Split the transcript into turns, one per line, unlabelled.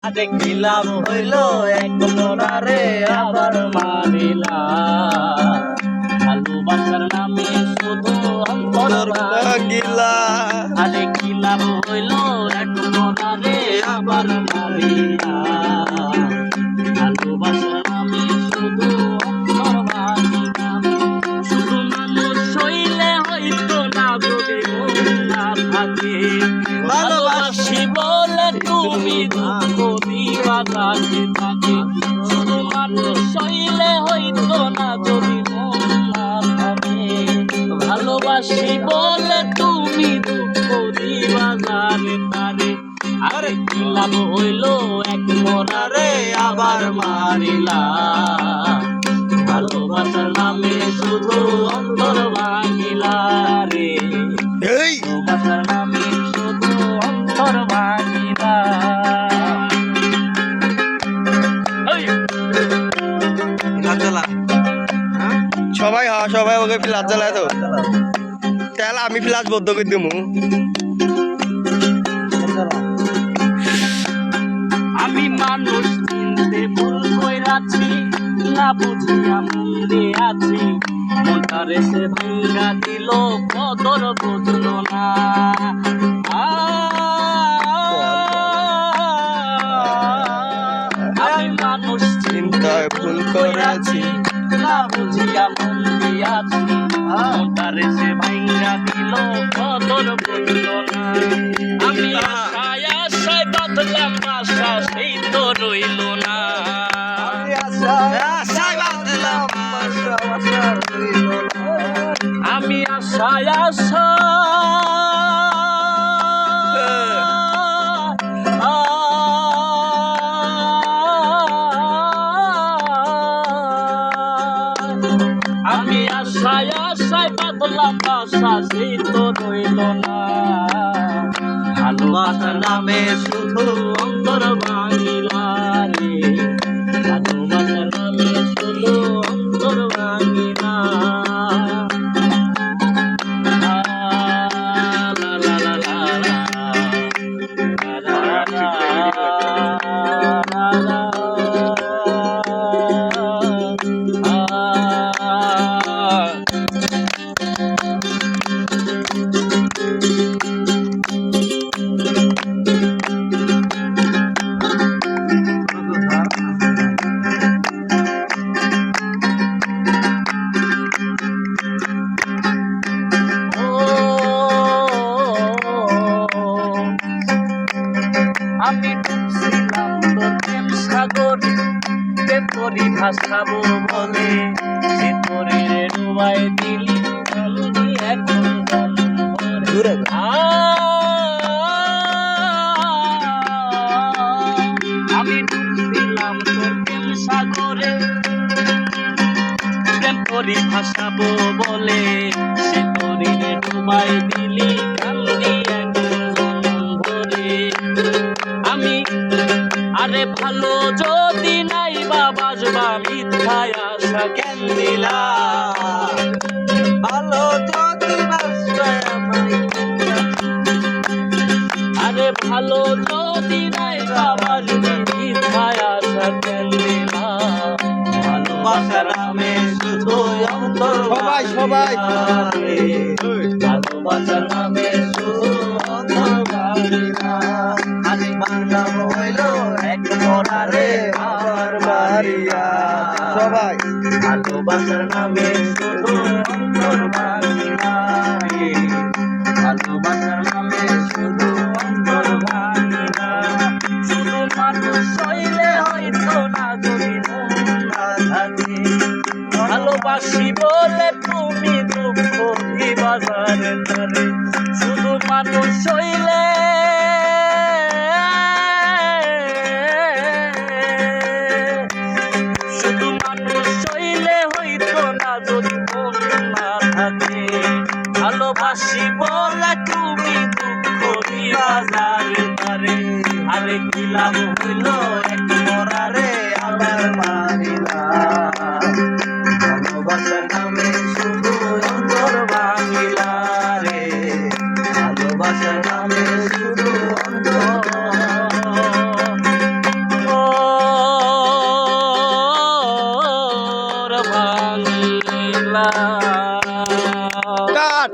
দেখিলাম হইল এক মরারে আবার মারিলা ভালোবাসার নামে শুধু অন্তর ভাঙিলা দেখিলাম হইল এক মরারে আবার মারিলা ভালোবাসার নামে শুধু অন্তর ভাঙিলা শুধু মানুষ হইলে হইতো না যদি মন না থাকে ভালোবাসি বলে তুমি দুঃখ দিবা থাকে থাকে শুধু মানুষ হইলে হইতো না যদি মন না থাকে ভালোবাসি বলে তুমি দুঃখ দিবা জানে তারে আরে কি লাভ হইল এক মরারে আবার মারিলা ভালোবাসার নামে শুধু অন্তর ভাঙিলা রে ভালোবাসার নামে শুধু অন্তর ভাঙিলা
সবাই সবাই ওকে ফ্লাস জ্বালায় তো তাহলে আমি ফ্লাস বদ্ধ করে দিমু
আমি মানুষ চিনতে ভুল কইরাছি না বুঝিয়া মন্দে আছি মনটারে সে ভাঙ্গা দিল কদর বুঝলো না আমি মানুষ
চিন্তায় ভুল করেছি
না বুঝিয়া মন্দে আছি মনটারে সে ভাঙ্গা দিল কদর বুঝলো না আমি আশায় আশায় বাঁধলাম আশা সেই তো রইল না আমি আশায় আশা আমি আশায় আশায় বাঁধলাম আশা সেই তো রইল না ভালোবাসার নামে শুধু অন্তর ভাঙিলা রে ভালোবাসার নামে শুধু অন্তর ভাঙিলা আমি ডুবছিলাম তোর প্রেম সাগরে পেপরি ভাসাবো বলে ভিতরে ডুবাই দিলি জলদি এখন
দূরে
আমি ডুবছিলাম তোর প্রেম সাগরে পেপরি ভাসাবো বলে ভিতরে ডুবাই দিলি কান্দি আমি আরে ভালো যদি নাই বা বাজবা মিথ্যায় আশা কেন দিলা ভালো যদি আরে ভালো যদি নাই বা বাজবা মিথ্যায় আশা কেন দিলা ভালোবাসার নামে শুধু অন্তর
সবাই সবাই
ভালোবাসার নামে শুধু অন্তর ভাঙিলা আজ বাংলাম হইল এক মরারে আবার মারিয়া
সবাই
ভালোবাসার নামে শুধু অন্তর ভাঙিলা রে ভালোবাসার নামে শুধু অন্তর ভাঙিলা শুধু মানুষ হইলে হইতো না যদি মন না থাকে ভালোবাসি বলে তুমি দুঃখ দিবা জানে তারে শুধু মানুষ হইলে শুধু মানুষ হইলে হইতো না যদি মন না থাকে ভালোবাসি বলে তুমি দুঃখ দিবা জানে তারে আরে কি লাভ হইল এক মরারে আবার মারিলা ভালোবাসার নামে শুধু অন্তর ভাঙিলা রে ভালোবাসার নামে শুধু অন্তর দিলাম।
কাট